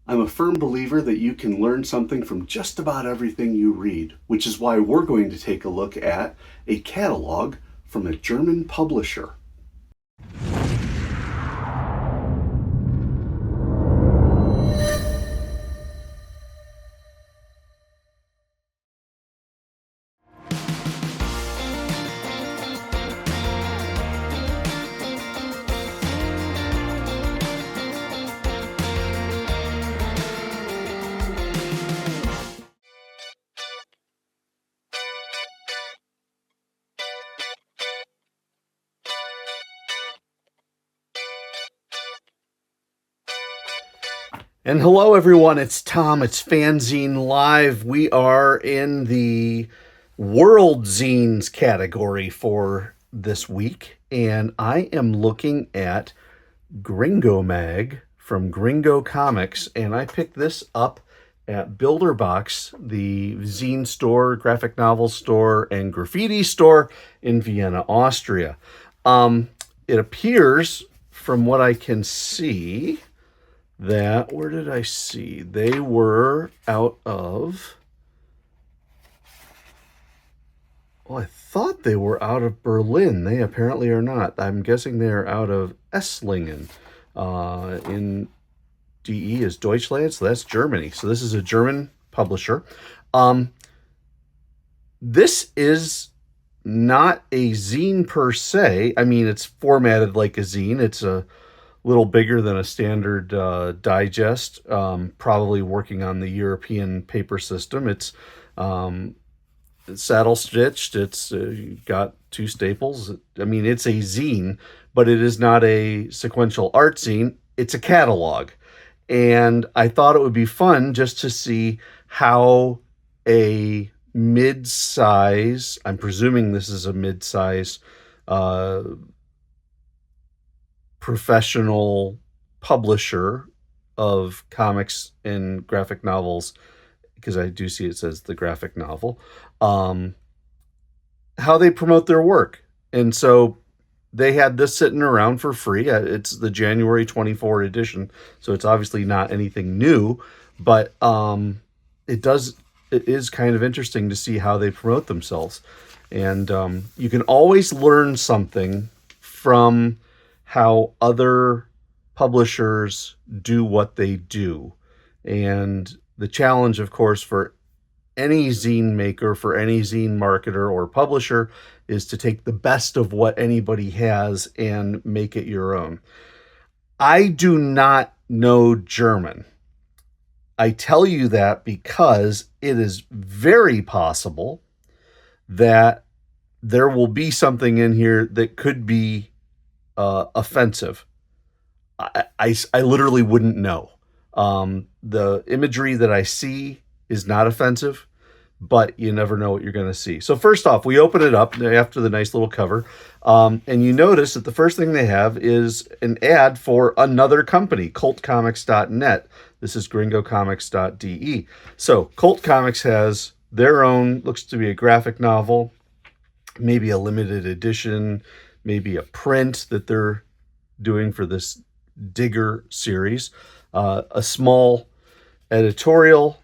I'm a firm believer that you can learn something from just about everything you read, which is why we're going to take a look at a catalog from a German publisher. And hello, everyone. It's Tom. It's FANzine Live. We are in the World Zines category for this week, and I am looking at Gringo Mag from Gringo Comics, and I picked this up at Bilderbox, the zine store, graphic novel store, and graffiti store in Vienna, Austria. It appears, from what I can see, that, where did I see? They were out of, well, I thought they were out of Berlin. They apparently are not. I'm guessing they're out of Esslingen. In DE is Deutschland, so that's Germany. So this is a German publisher. This is not a zine per se. I mean, it's formatted like a zine. It's a little bigger than a standard digest, probably working on the European paper system. It's saddle stitched. It's got two staples. I mean, it's a zine, but it is not a sequential art zine. It's a catalog. And I thought it would be fun just to see how a mid-size, I'm presuming this is a mid-size professional publisher of comics and graphic novels, because I do see it says the graphic novel, how they promote their work. And so they had this sitting around for free. It's the January 24 edition, so it's obviously not anything new, but it is kind of interesting to see how they promote themselves. And you can always learn something from how other publishers do what they do. And the challenge, of course, for any zine maker, for any zine marketer or publisher, is to take the best of what anybody has and make it your own. I do not know German. I tell you that because it is very possible that there will be something in here that could be offensive. I literally wouldn't know. The imagery that I see is not offensive, but you never know what you're going to see. So first off, we open it up after the nice little cover, and you notice that the first thing they have is an ad for another company, cultcomics.net. This is gringocomics.de. So Cult Comics has their own, looks to be a graphic novel, maybe a limited edition, maybe a print that they're doing for this Digger series, a small editorial,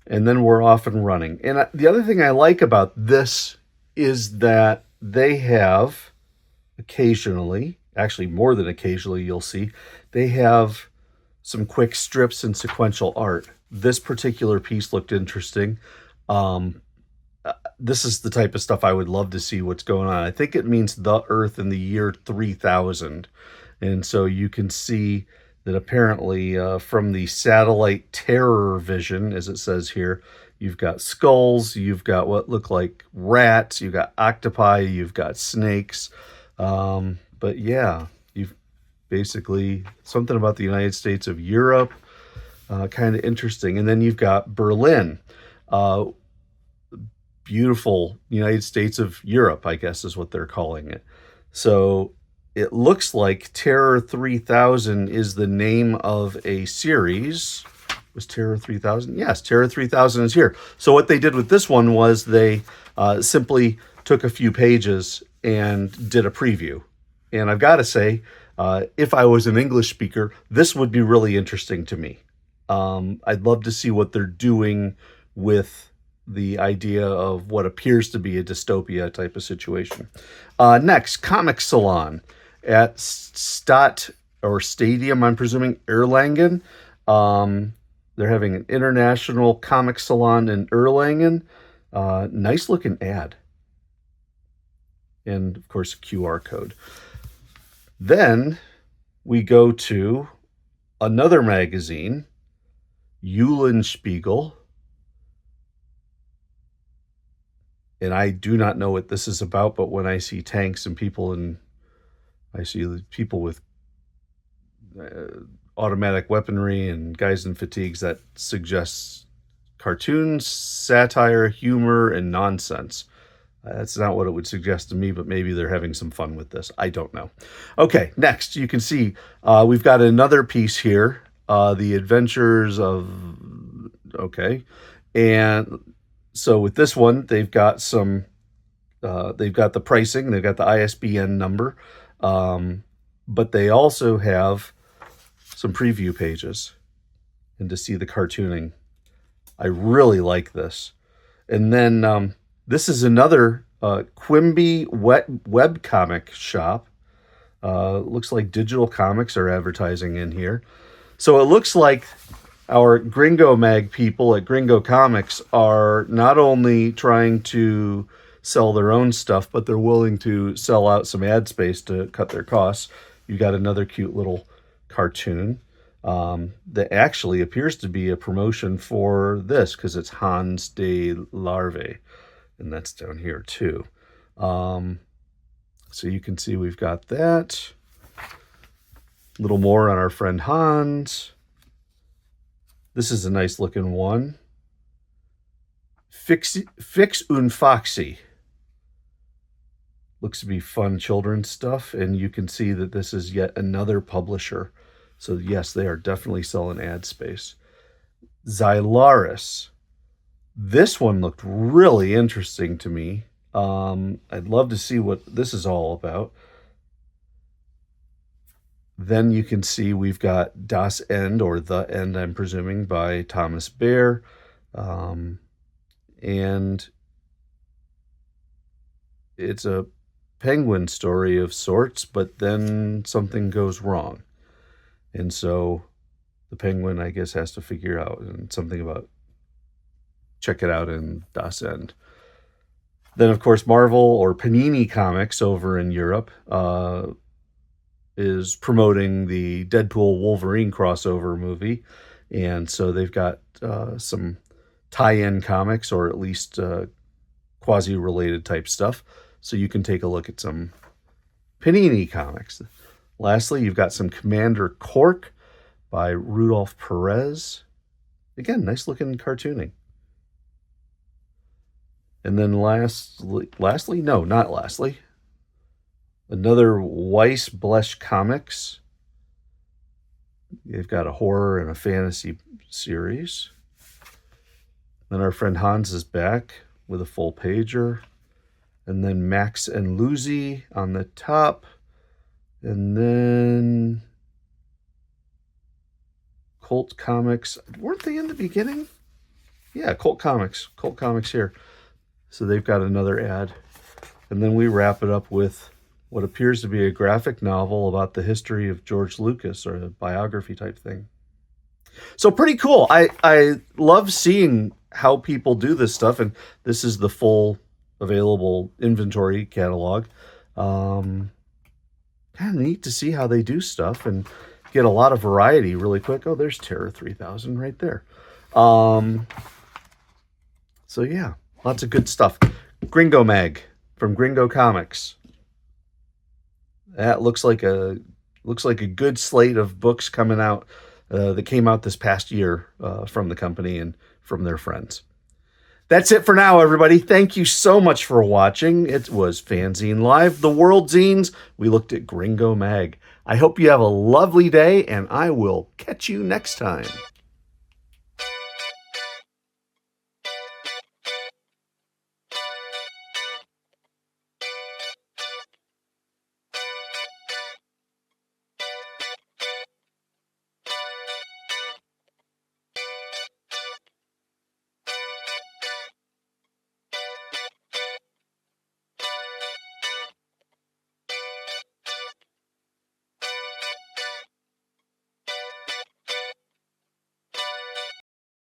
and then we're off and running. And the other thing I like about this is that they have occasionally, actually more than occasionally, you'll see, they have some quick strips and sequential art. This particular piece looked interesting. This is the type of stuff I would love to see what's going on. I think it means the Earth in the year 3000. And so you can see that apparently from the satellite terror vision, as it says here, you've got skulls, you've got what look like rats, you've got octopi, you've got snakes. But yeah, you've basically something about the United States of Europe, kind of interesting. And then you've got Berlin. Beautiful United States of Europe, I guess is what they're calling it. So it looks like Terror 3000 is the name of a series. Was Terror 3000? Yes, Terror 3000 is here. So what they did with this one was they simply took a few pages and did a preview. And I've got to say, if I was an English speaker, this would be really interesting to me. I'd love to see what they're doing with the idea of what appears to be a dystopia type of situation. Next, Comic Salon at Stadium, I'm presuming, Erlangen. They're having an international comic salon in Erlangen. Nice looking ad. And of course, a QR code. Then we go to another magazine, Eulenspiegel. And I do not know what this is about, but when I see tanks and people, and I see people with automatic weaponry and guys in fatigues, that suggests cartoons, satire, humor, and nonsense. That's not what it would suggest to me, but maybe they're having some fun with this. I don't know. Okay, next, you can see we've got another piece here, The Adventures of... Okay, and so with this one, they've got some... they've got the pricing, they've got the ISBN number, but they also have some preview pages and to see the cartooning. I really like this. And then this is another Quimby web comic shop. Looks like Digital Comics are advertising in here. So it looks like our Gringo Mag people at Gringo Comics are not only trying to sell their own stuff, but they're willing to sell out some ad space to cut their costs. You got another cute little cartoon that actually appears to be a promotion for this because it's Hans de Larve, and that's down here too. So you can see we've got that. A little more on our friend Hans. This is a nice looking one. Fix und Foxy. Looks to be fun children's stuff, and you can see that this is yet another publisher. So yes, they are definitely selling ad space. Xylaris. This one looked really interesting to me. I'd love to see what this is all about. Then you can see we've got Das End, or The End, I'm presuming, by Thomas Baer. And it's a penguin story of sorts, but then something goes wrong. And so the penguin, I guess, has to figure out and something about check it out in Das End. Then, of course, Marvel, or Panini Comics over in Europe, is promoting the Deadpool Wolverine crossover movie. And so they've got some tie-in comics, or at least quasi-related type stuff. So you can take a look at some Panini comics. Lastly, you've got some Commander Cork by Rudolph Perez. Again, nice looking cartooning. And then lastly, no, not lastly, another Weiss Blesch Comics. They've got a horror and a fantasy series. Then our friend Hans is back with a full pager. And then Max and Lucy on the top. And then Colt Comics. Weren't they in the beginning? Yeah, Colt Comics. Colt Comics here. So they've got another ad. And then we wrap it up with what appears to be a graphic novel about the history of George Lucas, or a biography type thing. So pretty cool. I love seeing how people do this stuff, and this is the full available inventory catalog. Kind of neat to see how they do stuff and get a lot of variety really quick. Oh, there's Terror 3000 right there. So yeah, lots of good stuff. Gringo Mag from Gringo Comics. That looks like a good slate of books coming out that came out this past year from the company and from their friends. That's it for now, everybody. Thank you so much for watching. It was FANzine Live, the World Zines. We looked at Gringo Mag. I hope you have a lovely day, and I will catch you next time.